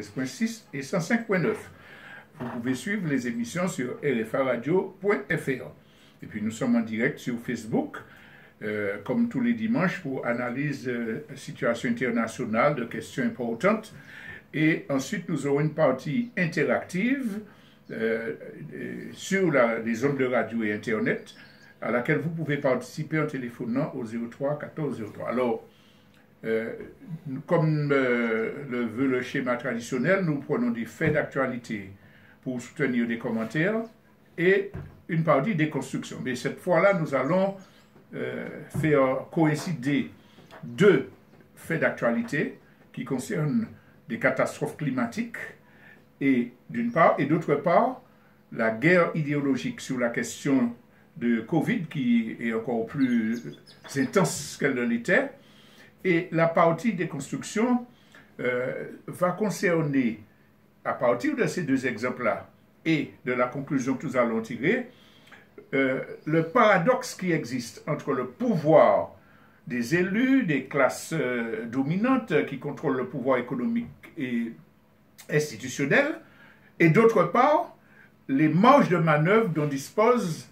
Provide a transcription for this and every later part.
106 et 105.9. Vous pouvez suivre les émissions sur rfaradio.fr. Et puis nous sommes en direct sur Facebook, comme tous les dimanches, pour analyse situation internationale, de questions importantes. Et ensuite, nous aurons une partie interactive sur les ondes de radio et Internet, à laquelle vous pouvez participer en téléphonant au 03 14 03. Alors, comme le veut le schéma traditionnel, nous prenons des faits d'actualité pour soutenir des commentaires et une partie des constructions. Mais cette fois-là, nous allons faire coïncider deux faits d'actualité qui concernent des catastrophes climatiques et d'une part, et d'autre part, la guerre idéologique sur la question de Covid qui est encore plus intense qu'elle ne l'était. Et la partie des constructions va concerner, à partir de ces deux exemples-là et de la conclusion que nous allons tirer, le paradoxe qui existe entre le pouvoir des élus, des classes dominantes qui contrôlent le pouvoir économique et institutionnel, et d'autre part, les marges de manœuvre dont disposent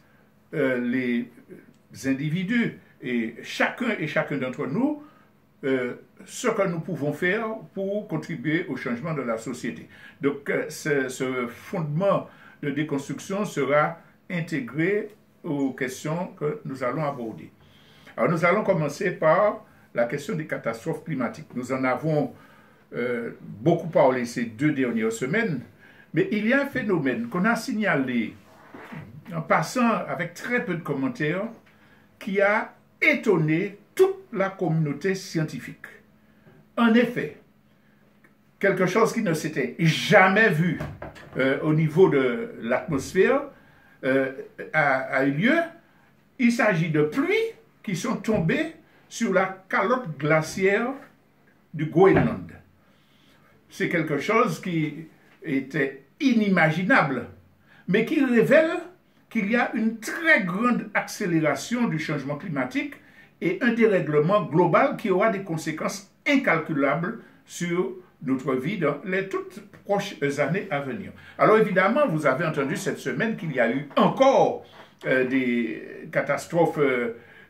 les individus et chacun d'entre nous, ce que nous pouvons faire pour contribuer au changement de la société. Donc, ce fondement de déconstruction sera intégré aux questions que nous allons aborder. Alors, nous allons commencer par la question des catastrophes climatiques. Nous en avons beaucoup parlé ces 2 dernières semaines, mais il y a un phénomène qu'on a signalé en passant avec très peu de commentaires qui a étonné toute la communauté scientifique. En effet, quelque chose qui ne s'était jamais vu au niveau de l'atmosphère a eu lieu. Il s'agit de pluies qui sont tombées sur la calotte glaciaire du Groenland. C'est quelque chose qui était inimaginable, mais qui révèle qu'il y a une très grande accélération du changement climatique et un dérèglement global qui aura des conséquences incalculables sur notre vie dans les toutes proches années à venir. Alors évidemment, vous avez entendu cette semaine qu'il y a eu encore des catastrophes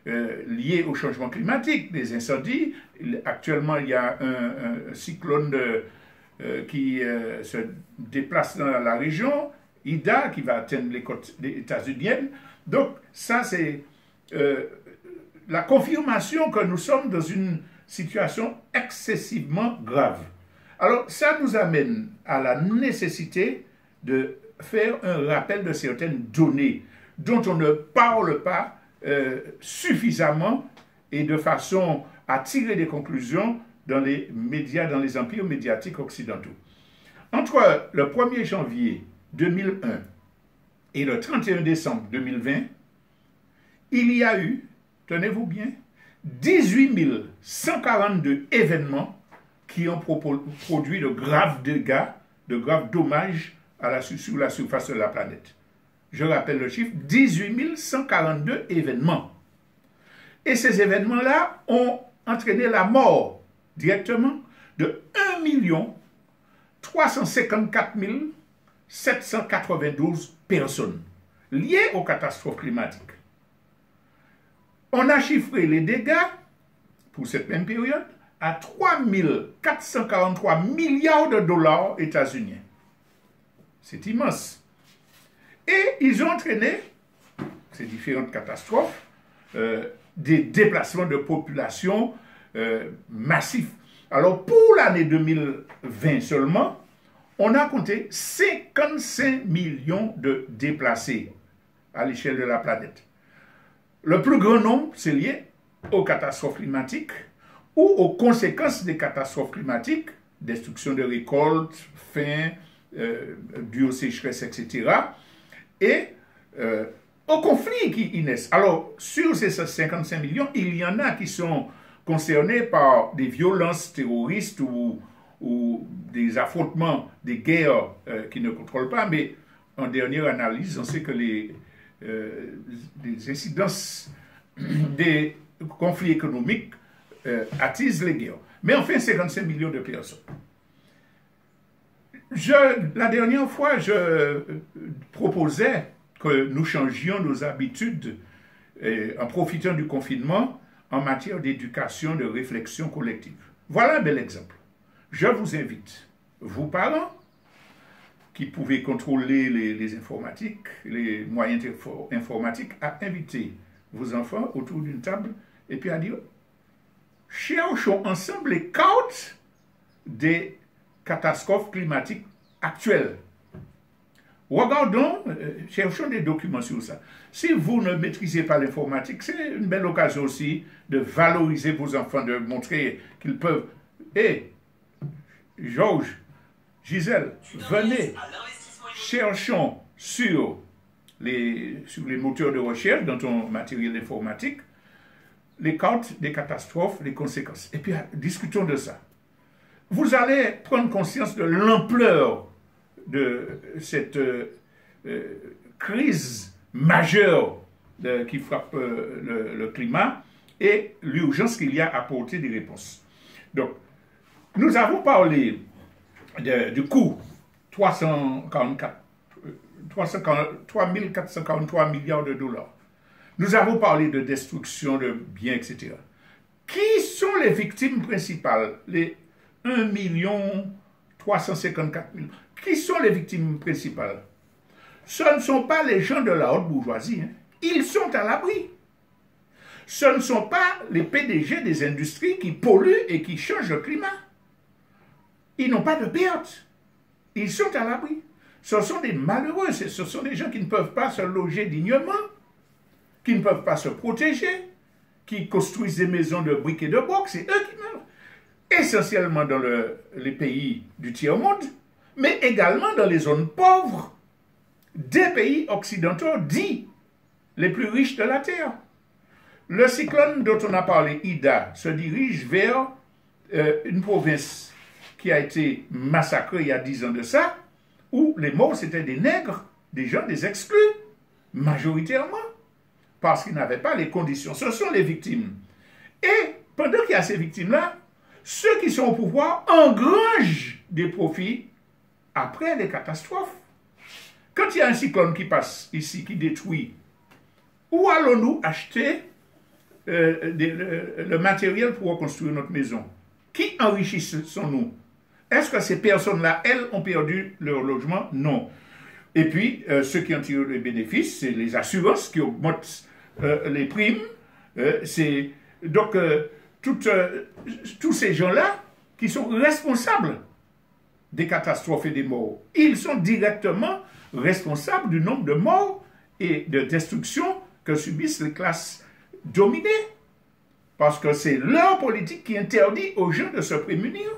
liées au changement climatique, des incendies. Actuellement, il y a un cyclone qui se déplace dans la région, Ida, qui va atteindre les côtes états-uniennes. Donc ça, c'est la confirmation que nous sommes dans une situation excessivement grave. Alors, ça nous amène à la nécessité de faire un rappel de certaines données dont on ne parle pas suffisamment et de façon à tirer des conclusions dans les médias, dans les empires médiatiques occidentaux. Entre le 1er janvier 2001 et le 31 décembre 2020, il y a eu, tenez-vous bien, 18 142 événements qui ont produit de graves dégâts, de graves dommages sur la surface de la planète. Je rappelle le chiffre, 18 142 événements. Et ces événements-là ont entraîné la mort directement de 1 354 792 personnes liées aux catastrophes climatiques. On a chiffré les dégâts pour cette même période à 3 443 milliards de dollars états-uniens. C'est immense. Et ils ont entraîné, ces différentes catastrophes, des déplacements de population massifs. Alors, pour l'année 2020 seulement, on a compté 55 millions de déplacés à l'échelle de la planète. Le plus grand nombre, c'est lié aux catastrophes climatiques ou aux conséquences des catastrophes climatiques, destruction de récoltes, faim, due aux sécheresses, etc. Et aux conflits qui y naissent. Alors, sur ces 55 millions, il y en a qui sont concernés par des violences terroristes ou des affrontements, des guerres qui ne contrôlent pas, mais en dernière analyse, on sait que les incidences des conflits économiques attisent les guerres. Mais enfin, 55 millions de personnes. La dernière fois, je proposais que nous changions nos habitudes en profitant du confinement en matière d'éducation, de réflexion collective. Voilà un bel exemple. Je vous invite, vous parents, qui pouvez contrôler les informatiques, les moyens informatiques, à inviter vos enfants autour d'une table et puis à dire, cherchons ensemble les causes des catastrophes climatiques actuelles. Regardons, cherchons des documents sur ça. Si vous ne maîtrisez pas l'informatique, c'est une belle occasion aussi de valoriser vos enfants, de montrer qu'ils peuvent. Et Georges, Gisèle, venez, cherchons sur les moteurs de recherche dans ton matériel informatique les causes des catastrophes, les conséquences. Et puis discutons de ça. Vous allez prendre conscience de l'ampleur de cette crise majeure qui frappe le climat et l'urgence qu'il y a à apporter des réponses. Donc, nous avons parlé du coût 3,443 milliards de dollars. Nous avons parlé de destruction de biens, etc. Qui sont les victimes principales? Les 1 354 000. Qui sont les victimes principales? Ce ne sont pas les gens de la haute bourgeoisie. Hein. Ils sont à l'abri. Ce ne sont pas les PDG des industries qui polluent et qui changent le climat. Ils n'ont pas de perte. Ils sont à l'abri. Ce sont des malheureux. Ce sont des gens qui ne peuvent pas se loger dignement, qui ne peuvent pas se protéger, qui construisent des maisons de briques et de brocs. C'est eux qui meurent. Essentiellement dans les pays du tiers-monde, mais également dans les zones pauvres des pays occidentaux dits les plus riches de la Terre. Le cyclone dont on a parlé, Ida, se dirige vers une province qui a été massacrée il y a 10 ans de ça, où les morts c'était des nègres, des gens, des exclus, majoritairement, parce qu'ils n'avaient pas les conditions. Ce sont les victimes. Et pendant qu'il y a ces victimes-là, ceux qui sont au pouvoir engrangent des profits après les catastrophes. Quand il y a un cyclone qui passe ici, qui détruit, où allons-nous acheter le matériel pour reconstruire notre maison? Qui enrichissons-nous? Est-ce que ces personnes-là, elles, ont perdu leur logement? Non. Et puis, ceux qui en tirent les bénéfices, c'est les assurances qui augmentent les primes. Donc, tous ces gens-là qui sont responsables des catastrophes et des morts, ils sont directement responsables du nombre de morts et de destructions que subissent les classes dominées. Parce que c'est leur politique qui interdit aux gens de se prémunir.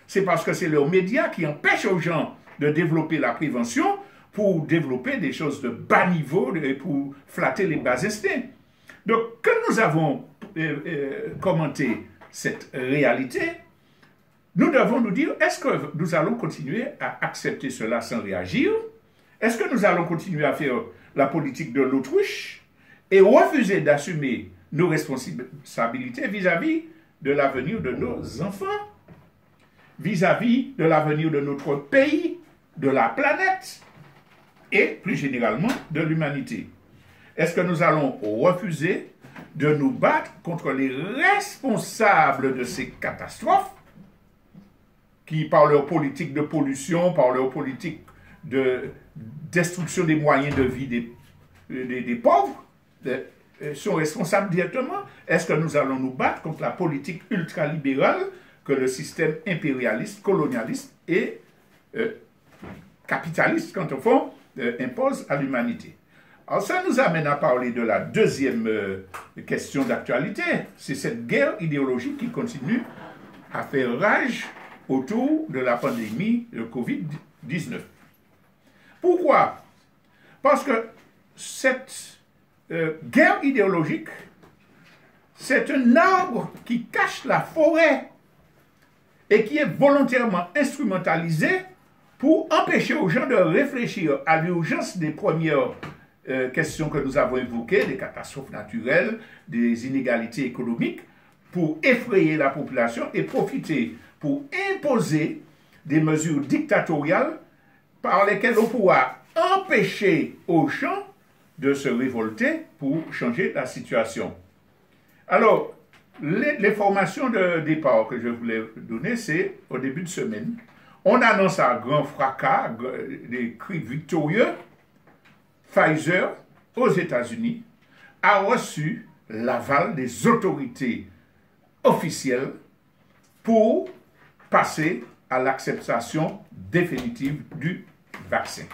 C'est parce que c'est leurs médias qui empêchent aux gens de développer la prévention pour développer des choses de bas niveau et pour flatter les bas instincts. Donc, quand nous avons commenté cette réalité, nous devons nous dire, est-ce que nous allons continuer à accepter cela sans réagir? Est-ce que nous allons continuer à faire la politique de l'autruche et refuser d'assumer nos responsabilités vis-à-vis de l'avenir de nos enfants, vis-à-vis de l'avenir de notre pays, de la planète et plus généralement de l'humanité? Est-ce que nous allons refuser de nous battre contre les responsables de ces catastrophes qui, par leur politique de pollution, par leur politique de destruction des moyens de vie des pauvres, sont responsables directement? Est-ce que nous allons nous battre contre la politique ultralibérale que le système impérialiste, colonialiste et capitaliste, quand au fond, impose à l'humanité? Alors ça nous amène à parler de la deuxième question d'actualité. C'est cette guerre idéologique qui continue à faire rage autour de la pandémie de Covid-19. Pourquoi? Parce que cette guerre idéologique, c'est un arbre qui cache la forêt et qui est volontairement instrumentalisé pour empêcher aux gens de réfléchir à l'urgence des premières questions que nous avons évoquées, des catastrophes naturelles, des inégalités économiques, pour effrayer la population et profiter pour imposer des mesures dictatoriales par lesquelles on pourra empêcher Auchan de se révolter pour changer la situation. Alors, l'information de départ que je voulais donner, c'est au début de semaine, on annonce à grand fracas, des cris victorieux, Pfizer, aux États-Unis, a reçu l'aval des autorités officielles pour passer à l'acceptation définitive du vaccin.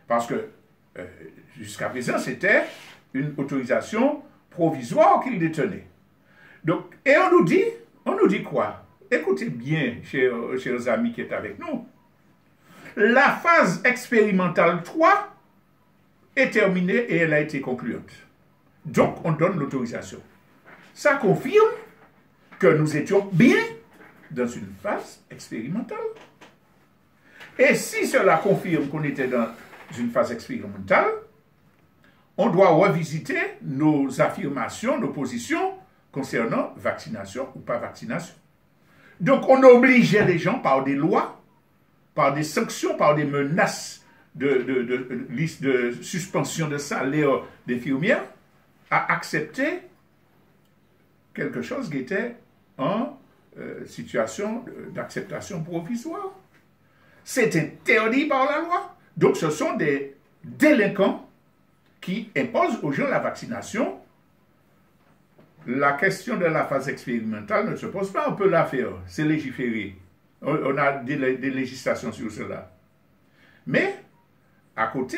Parce que jusqu'à présent, c'était une autorisation provisoire qu'il détenait. Donc, et on nous dit quoi? Écoutez bien, chers amis qui êtes avec nous. La phase expérimentale 3 est terminée et elle a été concluante. Donc, on donne l'autorisation. Ça confirme que nous étions bien dans une phase expérimentale. Et si cela confirme qu'on était dans une phase expérimentale, on doit revisiter nos affirmations, nos positions concernant vaccination ou pas vaccination. Donc, on obligeait les gens par des lois, par des sanctions, par des menaces de suspension de salaire d'infirmières à accepter quelque chose qui était en situation d'acceptation provisoire. C'est interdit par la loi. Donc, ce sont des délinquants qui imposent aux gens la vaccination. La question de la phase expérimentale ne se pose pas, on peut la faire, c'est légiférer. On a des législations sur cela. Mais, à côté,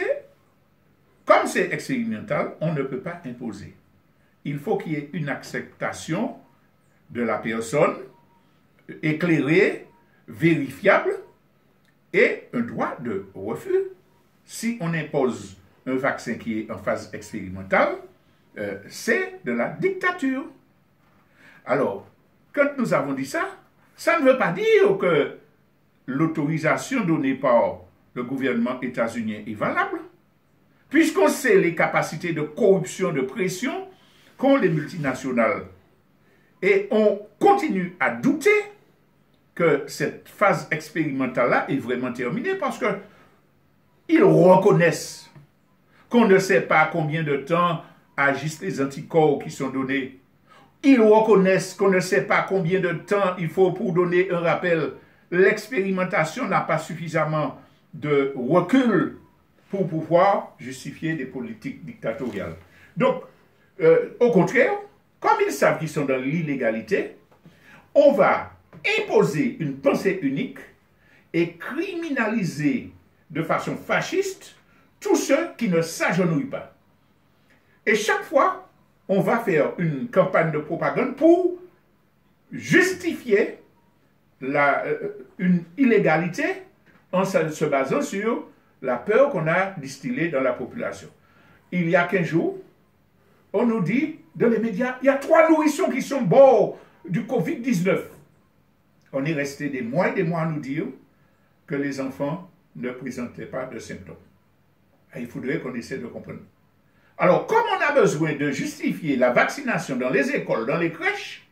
comme c'est expérimental, on ne peut pas imposer. Il faut qu'il y ait une acceptation de la personne, éclairée, vérifiable, et un droit de refus. Si on impose un vaccin qui est en phase expérimentale, c'est de la dictature. Alors, quand nous avons dit ça, ça ne veut pas dire que l'autorisation donnée par le gouvernement états-unien est valable, puisqu'on sait les capacités de corruption, de pression qu'ont les multinationales. Et on continue à douter que cette phase expérimentale-là est vraiment terminée parce qu'ils reconnaissent qu'on ne sait pas combien de temps agissent les anticorps qui sont donnés. Ils reconnaissent qu'on ne sait pas combien de temps il faut pour donner un rappel. L'expérimentation n'a pas suffisamment de recul pour pouvoir justifier des politiques dictatoriales. Donc, au contraire, comme ils savent qu'ils sont dans l'illégalité, on va imposer une pensée unique et criminaliser de façon fasciste tous ceux qui ne s'agenouillent pas. Et chaque fois, on va faire une campagne de propagande pour justifier une illégalité en se basant sur la peur qu'on a distillée dans la population. Il y a 15 jours, on nous dit dans les médias, il y a 3 nourrissons qui sont morts du Covid-19. On est resté des mois et des mois à nous dire que les enfants ne présentaient pas de symptômes. Et il faudrait qu'on essaie de comprendre. Alors, comme on a besoin de justifier la vaccination dans les écoles, dans les crèches,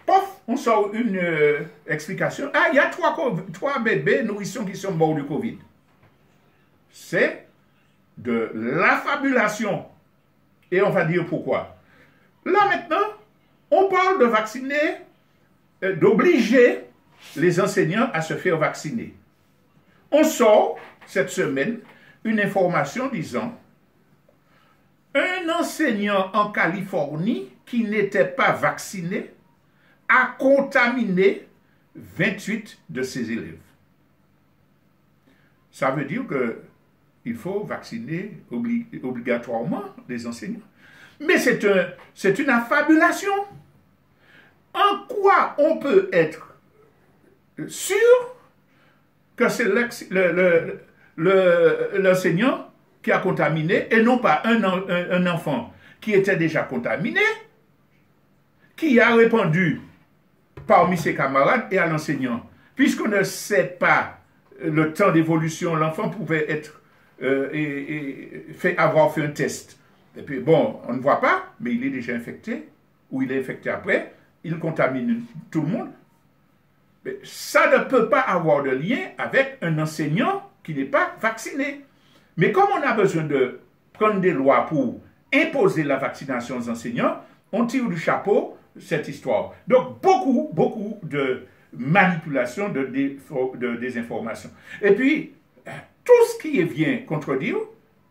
pof, on sort une explication. Ah, il y a 3 bébés nourrissons qui sont morts du Covid. C'est de l'affabulation. Et on va dire pourquoi. Là maintenant, on parle de vacciner, d'obliger les enseignants à se faire vacciner. On sort cette semaine une information disant un enseignant en Californie qui n'était pas vacciné a contaminé 28 de ses élèves. Ça veut dire qu'il faut vacciner obligatoirement les enseignants. Mais c'est une affabulation. En quoi on peut être sûr que c'est l'enseignant qui a contaminé et non pas un enfant qui était déjà contaminé, qui a répandu parmi ses camarades et à l'enseignant. Puisqu'on ne sait pas le temps d'évolution, l'enfant pouvait être avoir fait un test. Et puis bon, on ne voit pas, mais il est déjà infecté, ou il est infecté après, il contamine tout le monde. Mais ça ne peut pas avoir de lien avec un enseignant qui n'est pas vacciné. Mais comme on a besoin de prendre des lois pour imposer la vaccination aux enseignants, on tire du chapeau cette histoire. Donc, beaucoup de manipulation, de désinformation. Et puis, tout ce qui vient contredire,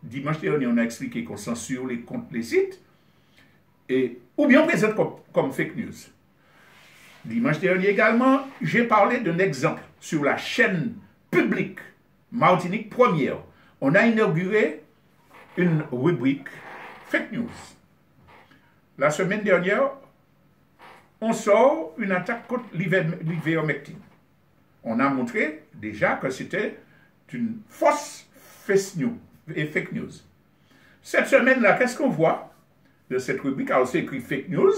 dimanche dernier, on a expliqué qu'on censure les sites, ou bien on présente comme fake news. Dimanche dernier également, j'ai parlé d'un exemple sur la chaîne publique Martinique Première. On a inauguré une rubrique fake news. La semaine dernière, on sort une attaque contre l'ivermectine. On a montré déjà que c'était une fausse fake news. Cette semaine-là, qu'est-ce qu'on voit de cette rubrique? Alors, c'est écrit fake news,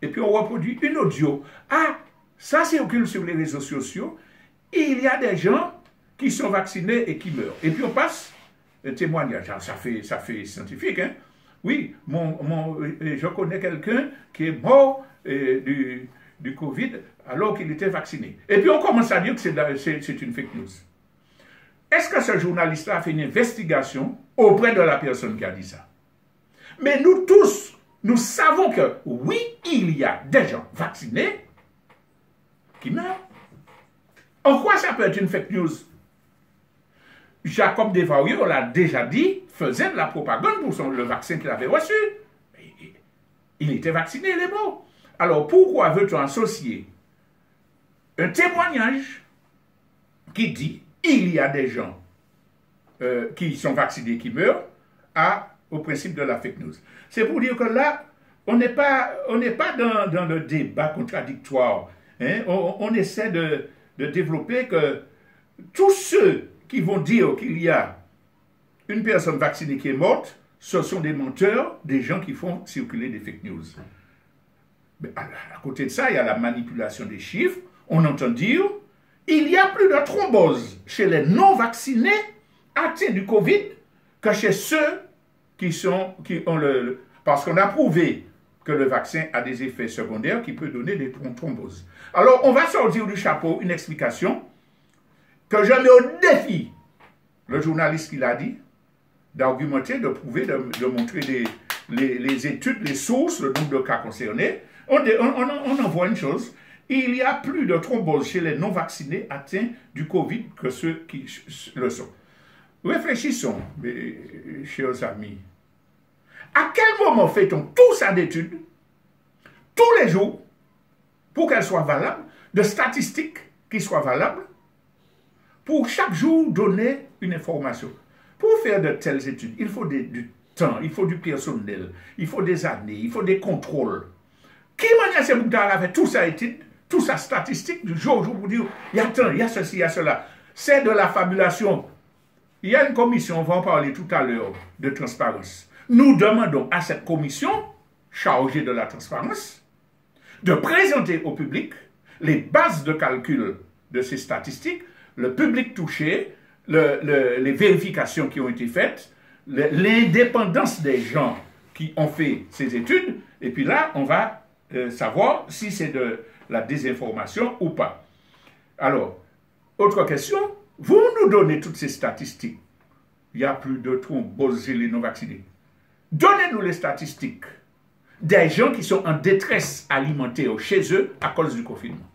et puis on reproduit une audio. Ah, ça circule sur les réseaux sociaux. Il y a des gens qui sont vaccinés et qui meurent. Et puis on passe un témoignage. Alors, ça fait scientifique, hein? Oui, je connais quelqu'un qui est mort du Covid alors qu'il était vacciné. Et puis on commence à dire que c'est une fake news. Est-ce que ce journaliste-là a fait une investigation auprès de la personne qui a dit ça? Mais nous tous, nous savons que oui, il y a des gens vaccinés qui meurent. En quoi ça peut être une fake news? Jacob Desvarieux, on l'a déjà dit, faisait de la propagande pour le vaccin qu'il avait reçu. Il était vacciné, il est mort. Alors pourquoi veut-on associer un témoignage qui dit il y a des gens qui sont vaccinés qui meurent au principe de la fake news? C'est pour dire que là, on n'est pas dans le débat contradictoire. Hein? On essaie de développer que tous ceux qui vont dire qu'il y a une personne vaccinée qui est morte, ce sont des menteurs, des gens qui font circuler des fake news. Mais à côté de ça, il y a la manipulation des chiffres. On entend dire il y a plus de thrombose chez les non-vaccinés atteints du Covid que chez ceux qui ont parce qu'on a prouvé que le vaccin a des effets secondaires qui peuvent donner des thromboses. Alors, on va sortir du chapeau une explication que je mets au défi le journaliste qui l'a dit, d'argumenter, de prouver, de montrer les études, les sources, le nombre de cas concernés. On en voit une chose, il y a plus de thrombose chez les non-vaccinés atteints du Covid que ceux qui le sont. Réfléchissons, mes chers amis. À quel moment fait-on tout ça d'études, tous les jours, pour qu'elles soient valables, de statistiques qui soient valables, pour chaque jour donner une information? Pour faire de telles études, il faut du temps, il faut du personnel, il faut des années, il faut des contrôles. Qui m'a dit avec tout ça étude, tout ça statistique, du jour au jour, pour dire, il y a tant, il y a ceci, il y a cela. C'est de la fabulation. Il y a une commission, on va en parler tout à l'heure, de transparence. Nous demandons à cette commission, chargée de la transparence, de présenter au public les bases de calcul de ces statistiques, le public touché, les vérifications qui ont été faites, l'indépendance des gens qui ont fait ces études, et puis là, on va savoir si c'est de la désinformation ou pas. Alors, autre question, vous nous donnez toutes ces statistiques. Il y a plus de thrombose chez les non-vaccinés. Donnez-nous les statistiques des gens qui sont en détresse alimentaire chez eux à cause du confinement.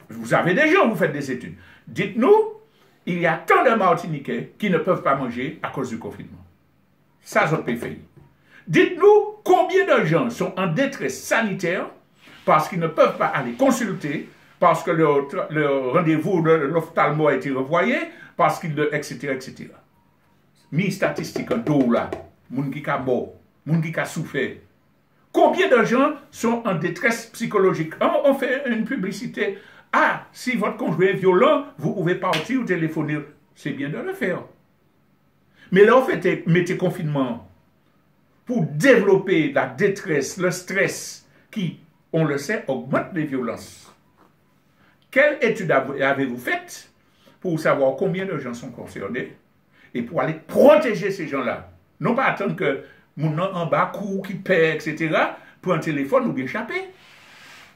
Vous avez des gens, vous faites des études. Dites-nous, il y a tant de Martiniquais qui ne peuvent pas manger à cause du confinement. Ça, je peux faire. Dites-nous combien de gens sont en détresse sanitaire parce qu'ils ne peuvent pas aller consulter, parce que leur rendez-vous de l'ophtalmo a été revoyé, parce qu'ils, etc., etc. Mi statistique en dos là, moun qui a mort, moun qui a souffert. Combien de gens sont en détresse psychologique? On fait une publicité. Ah, si votre conjoint est violent, vous pouvez partir ou téléphoner. C'est bien de le faire. Mais là, on fait mettez confinement pour développer la détresse, le stress qui, on le sait, augmente les violences. Quelle étude avez-vous faite pour savoir combien de gens sont concernés et pour aller protéger ces gens-là? Non pas attendre que mon en bas court, qui perd, etc., pour un téléphone ou bien échapper.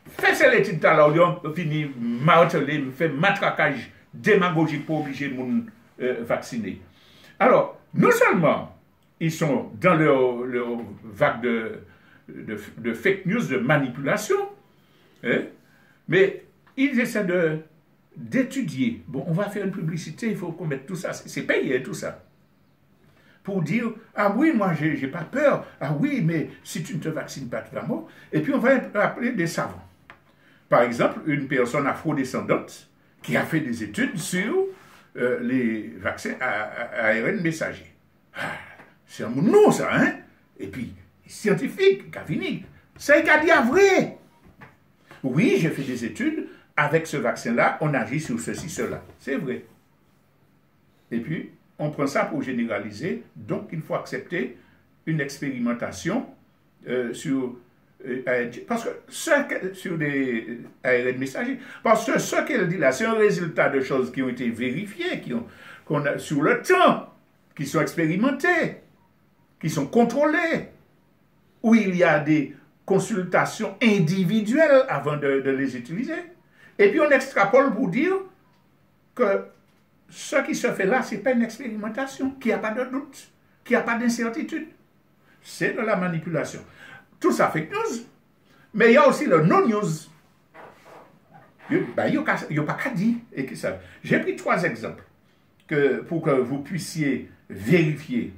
fait ces l'étude là, on finit marteler, fait matraquage démagogique pour obliger les gens vacciner. Alors, non seulement ils sont dans leur vague de fake news, de manipulation, hein, mais ils essaient d'étudier. Bon, on va faire une publicité, il faut qu'on mette tout ça, c'est payé tout ça. Pour dire, ah oui, moi j'ai pas peur, ah oui, mais si tu ne te vaccines pas, tu vas mort. Et puis on va appeler des savants. Par exemple, une personne afrodescendante qui a fait des études sur les vaccins à ARN messager. Ah, c'est un nom, ça, hein? Et puis, scientifique, Cavini, c'est qu'à dire vrai. Oui, j'ai fait des études, avec ce vaccin-là, on agit sur ceci, cela. C'est vrai. Et puis, on prend ça pour généraliser, donc il faut accepter une expérimentation sur parce que sur des ARN messagers, parce que ce qu'elle dit là, c'est un résultat de choses qui ont été vérifiées, qu'on a sur le temps, qui sont expérimentées, qui sont contrôlées, où il y a des consultations individuelles avant de les utiliser. Et puis on extrapole pour dire que ce qui se fait là, ce n'est pas une expérimentation, qu'il n'y a pas de doute, qu'il n'y a pas d'incertitude. C'est de la manipulation. Tout ça fake news, mais il y a aussi le non-news. Il n'y a pas qu'à dire. J'ai pris 3 exemples pour que vous puissiez vérifier.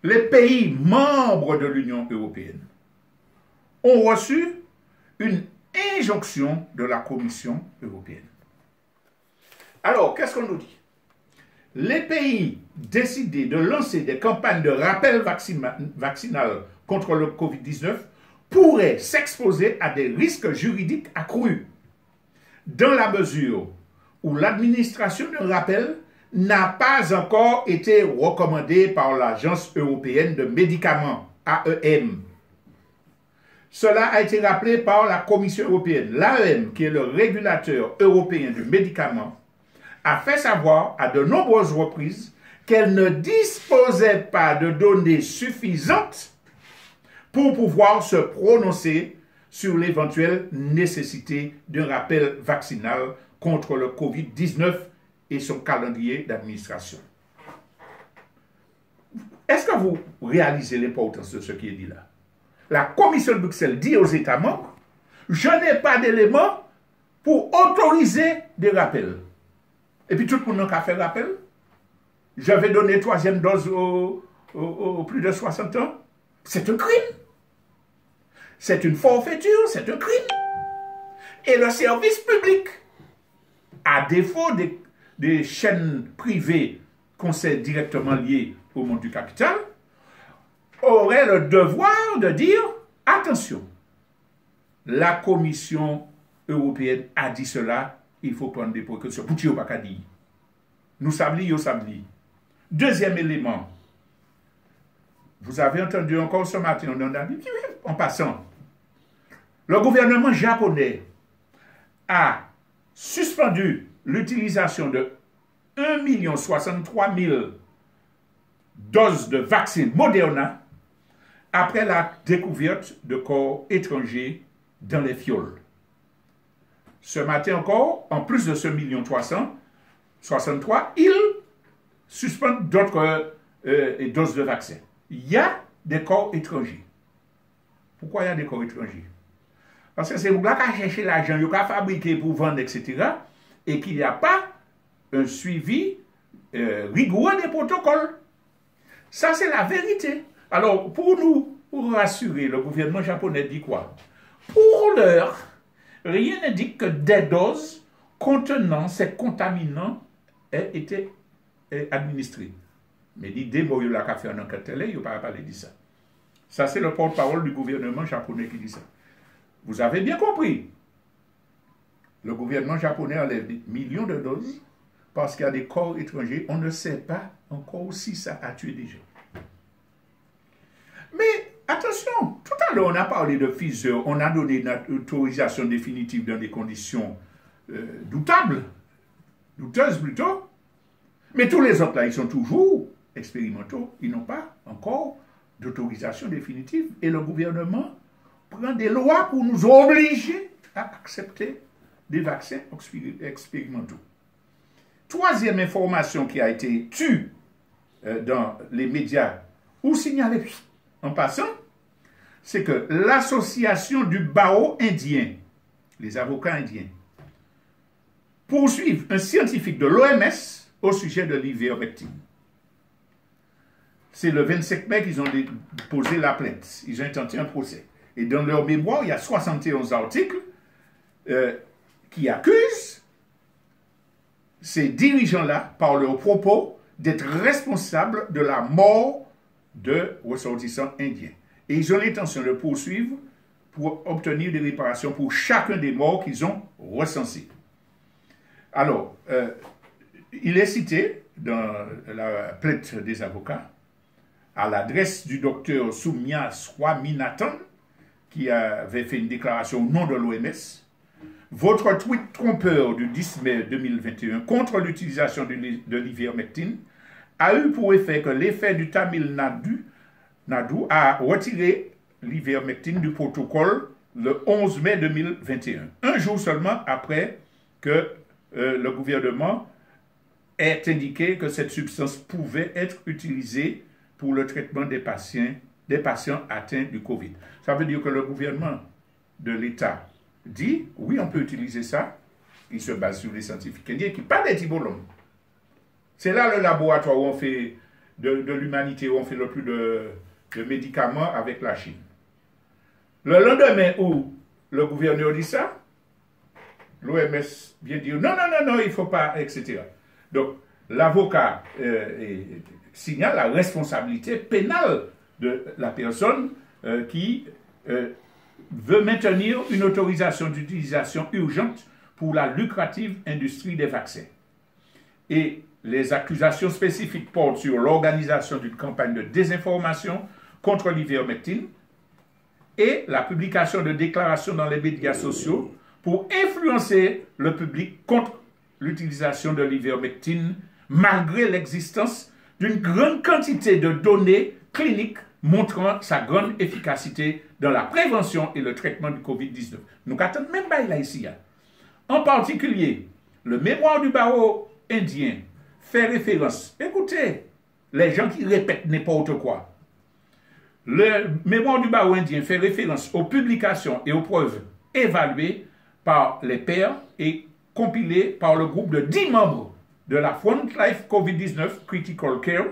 Les pays membres de l'Union européenne ont reçu une injonction de la Commission européenne. Alors, qu'est-ce qu'on nous dit? Les pays décidés de lancer des campagnes de rappel vaccinal contre le Covid-19 pourraient s'exposer à des risques juridiques accrus, dans la mesure où l'administration d'un rappel n'a pas encore été recommandée par l'Agence européenne de médicaments, AEM. Cela a été rappelé par la Commission européenne. L'AEM, qui est le régulateur européen du médicament, a fait savoir à de nombreuses reprises qu'elle ne disposait pas de données suffisantes pour pouvoir se prononcer sur l'éventuelle nécessité d'un rappel vaccinal contre le Covid-19 et son calendrier d'administration. Est-ce que vous réalisez l'importance de ce qui est dit là? La Commission de Bruxelles dit aux États membres, je n'ai pas d'éléments pour autoriser des rappels. Et puis tout le monde a fait rappel. Je vais donner 3e dose aux plus de 60 ans. C'est un crime. C'est une forfaiture, c'est un crime. Et le service public, à défaut des chaînes privées qu'on sait directement liées au monde du capital, aurait le devoir de dire, attention, la Commission européenne a dit cela, il faut prendre des précautions. Pouti ou pas qu'à dire. Nous savons, yo savons. Deuxième élément, vous avez entendu encore ce matin, on en a dit, en passant, le gouvernement japonais a suspendu l'utilisation de 1 063 000 doses de vaccins Moderna après la découverte de corps étrangers dans les fioles. Ce matin encore, en plus de ce 1 363 000, il suspend d'autres doses de vaccins. Il y a des corps étrangers. Pourquoi il y a des corps étrangers? Parce que c'est vous qui chercher l'argent, vous qui fabriquer pour vendre, etc. Et qu'il n'y a pas un suivi rigoureux des protocoles. Ça, c'est la vérité. Alors, pour nous rassurer, le gouvernement japonais dit quoi? Pour l'heure, rien n'indique que des doses contenant ces contaminants aient été administrées. Mais l'idée, moi, il a fait une enquête télé, il n'a pas parlé de ça. Ça, c'est le porte-parole du gouvernement japonais qui dit ça. Vous avez bien compris. Le gouvernement japonais enlève des millions de doses parce qu'il y a des corps étrangers. On ne sait pas encore si ça a tué des gens. Mais attention, tout à l'heure, on a parlé de Pfizer, on a donné une autorisation définitive dans des conditions douteuses plutôt. Mais tous les autres, là, ils sont toujours expérimentaux. Ils n'ont pas encore d'autorisation définitive. Et le gouvernement prend des lois pour nous obliger à accepter des vaccins expérimentaux. Troisième information qui a été tue dans les médias ou signalée en passant, c'est que l'association du barreau indien, les avocats indiens, poursuivent un scientifique de l'OMS au sujet de l'ivermectine. C'est le 25 mai qu'ils ont déposé la plainte. Ils ont intenté un procès. Et dans leur mémoire, il y a 71 articles qui accusent ces dirigeants-là, par leurs propos, d'être responsables de la mort de ressortissants indiens. Et ils ont l'intention de poursuivre pour obtenir des réparations pour chacun des morts qu'ils ont recensés. Alors, il est cité dans la plainte des avocats à l'adresse du docteur Soumya Swaminathan, qui avait fait une déclaration au nom de l'OMS. Votre tweet trompeur du 10 mai 2021 contre l'utilisation de l'ivermectine a eu pour effet que l'effet du Tamil Nadu a retiré l'ivermectine du protocole le 11 mai 2021, un jour seulement après que le gouvernement ait indiqué que cette substance pouvait être utilisée pour le traitement des patients atteints du Covid. Ça veut dire que le gouvernement de l'État dit, oui, on peut utiliser ça. Il se base sur les scientifiques indiens qui parlent des tibolons. C'est là le laboratoire où on fait de l'humanité, où on fait le plus de médicaments avec la Chine. Le lendemain où le gouverneur dit ça, l'OMS vient dire non, il ne faut pas, etc. Donc, l'avocat signale la responsabilité pénale de la personne qui veut maintenir une autorisation d'utilisation urgente pour la lucrative industrie des vaccins. Et les accusations spécifiques portent sur l'organisation d'une campagne de désinformation contre l'ivermectine et la publication de déclarations dans les médias sociaux pour influencer le public contre l'utilisation de l'ivermectine malgré l'existence d'une grande quantité de données cliniques montrant sa grande efficacité dans la prévention et le traitement du Covid-19. Nous attendons même pas là ici. En particulier, le mémoire du barreau indien fait référence, écoutez, les gens qui répètent n'importe quoi. Le mémoire du barreau indien fait référence aux publications et aux preuves évaluées par les pairs et compilées par le groupe de 10 membres de la Front Life COVID-19 Critical Care,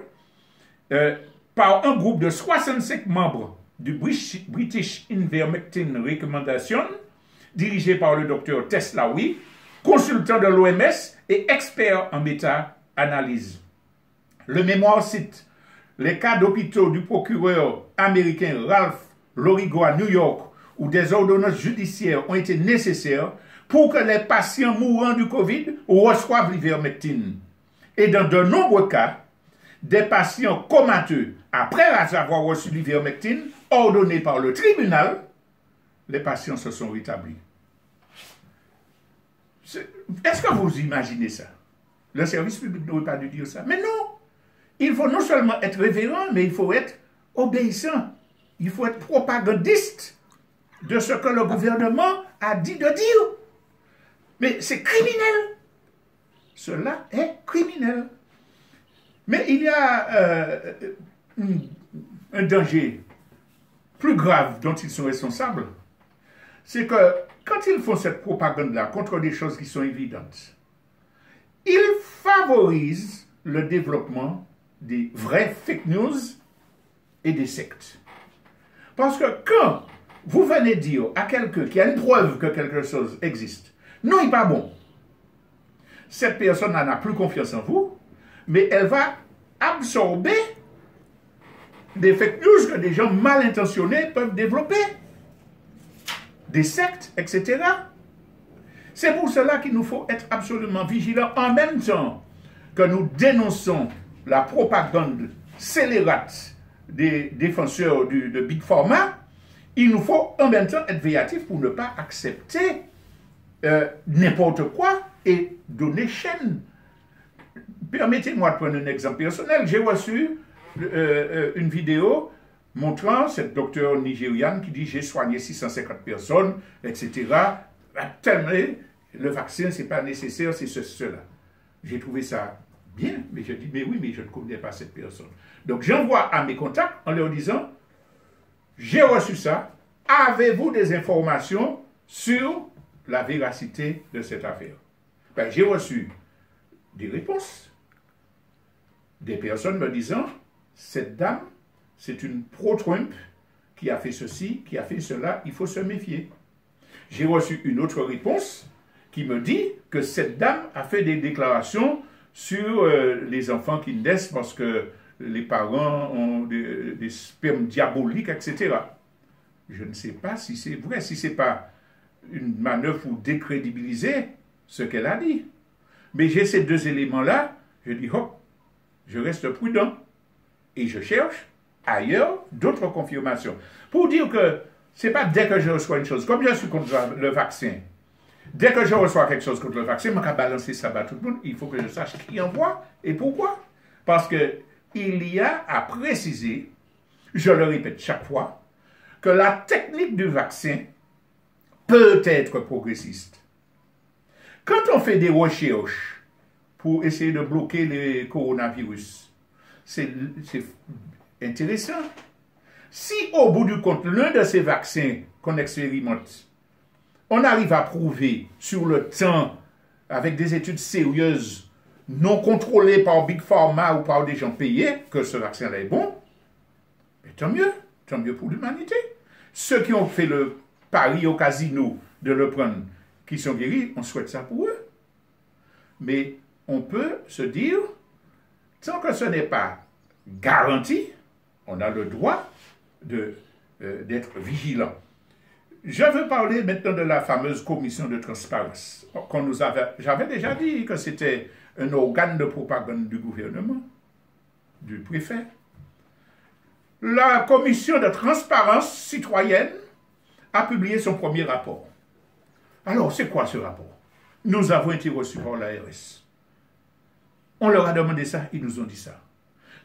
par un groupe de 65 membres du British Ivermectin Recommendation, dirigé par le docteur Teslawi, consultant de l'OMS et expert en méta-analyse. Le mémoire cite les cas d'hôpitaux du procureur américain Ralph Lorigo à New York, où des ordonnances judiciaires ont été nécessaires pour que les patients mourant du Covid reçoivent l'ivermectine. Et dans de nombreux cas, des patients comateux, après avoir reçu l'ivermectine, ordonnée par le tribunal, les patients se sont rétablis. Est-ce que vous imaginez ça? Le service public n'aurait pas dû dire ça. Mais non! Il faut non seulement être révérend, mais il faut être obéissant. Il faut être propagandiste de ce que le gouvernement a dit de dire. Mais c'est criminel. Cela est criminel. Mais il y a un danger plus grave dont ils sont responsables. C'est que quand ils font cette propagande-là contre des choses qui sont évidentes, ils favorisent le développement des vraies fake news et des sectes. Parce que quand vous venez dire à quelqu'un qui a une preuve que quelque chose existe, non, il n'est pas bon, cette personne n'en a plus confiance en vous, mais elle va absorber des fake news que des gens mal intentionnés peuvent développer, des sectes, etc. C'est pour cela qu'il nous faut être absolument vigilants en même temps que nous dénonçons la propagande scélérate des défenseurs de Big Pharma. Il nous faut en même temps être véatifs pour ne pas accepter n'importe quoi et donner chaîne. Permettez-moi de prendre un exemple personnel. J'ai reçu une vidéo montrant cette docteure nigériane qui dit j'ai soigné 650 personnes, etc. Tellement le vaccin, c'est pas nécessaire, c'est cela. J'ai trouvé ça bien, mais je dis, mais oui, mais je ne connais pas cette personne. Donc j'envoie à mes contacts en leur disant, j'ai reçu ça, avez-vous des informations sur la véracité de cette affaire? Ben, j'ai reçu des réponses, des personnes me disant, cette dame, c'est une pro-Trump qui a fait ceci, qui a fait cela, il faut se méfier. J'ai reçu une autre réponse qui me dit que cette dame a fait des déclarations sur les enfants qui naissent parce que les parents ont des spermes diaboliques, etc. Je ne sais pas si c'est vrai, si ce n'est pas une manœuvre pour décrédibiliser ce qu'elle a dit. Mais j'ai ces deux éléments-là, je dis, hop, je reste prudent et je cherche ailleurs d'autres confirmations. Pour dire que ce n'est pas dès que je reçois une chose, comme je suis contre le vaccin, dès que je reçois quelque chose contre le vaccin, je vais balancer ça à tout le monde, il faut que je sache qui envoie et pourquoi. Parce qu'il y a à préciser, je le répète chaque fois, que la technique du vaccin peut être progressiste. Quand on fait des recherches pour essayer de bloquer le coronavirus, c'est intéressant. Si au bout du compte, l'un de ces vaccins qu'on expérimente, on arrive à prouver sur le temps, avec des études sérieuses, non contrôlées par Big Pharma ou par des gens payés, que ce vaccin-là est bon, mais tant mieux pour l'humanité. Ceux qui ont fait le pari au casino de le prendre, qui sont guéris, on souhaite ça pour eux. Mais on peut se dire, tant que ce n'est pas garanti, on a le droit d'être vigilant. Je veux parler maintenant de la fameuse commission de transparence. J'avais déjà dit que c'était un organe de propagande du gouvernement, du préfet. La commission de transparence citoyenne a publié son premier rapport. Alors, c'est quoi ce rapport? Nous avons été reçus par l'ARS. On leur a demandé ça, ils nous ont dit ça.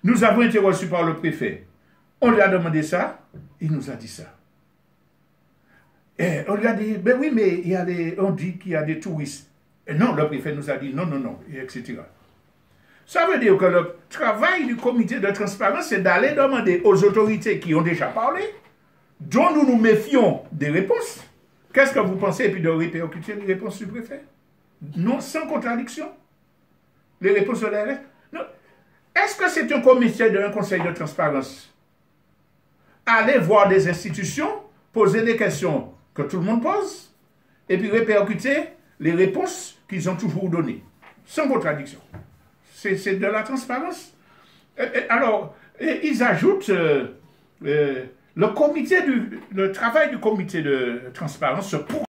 Nous avons été reçus par le préfet. On lui a demandé ça, il nous a dit ça. Et on lui a dit, ben oui, mais on dit qu'il y a des touristes. Et non, le préfet nous a dit non, etc. Ça veut dire que le travail du comité de transparence, c'est d'aller demander aux autorités qui ont déjà parlé, dont nous nous méfions des réponses. Qu'est-ce que vous pensez? Et puis de répercuter les réponses du préfet? Non, sans contradiction. Les réponses de l'ARS? Non. Est-ce que c'est un conseil de transparence? Aller voir des institutions, poser des questions que tout le monde pose, et puis répercuter les réponses qu'ils ont toujours données, sans contradiction. C'est de la transparence. Alors, ils ajoutent le travail du comité de transparence se poursuit.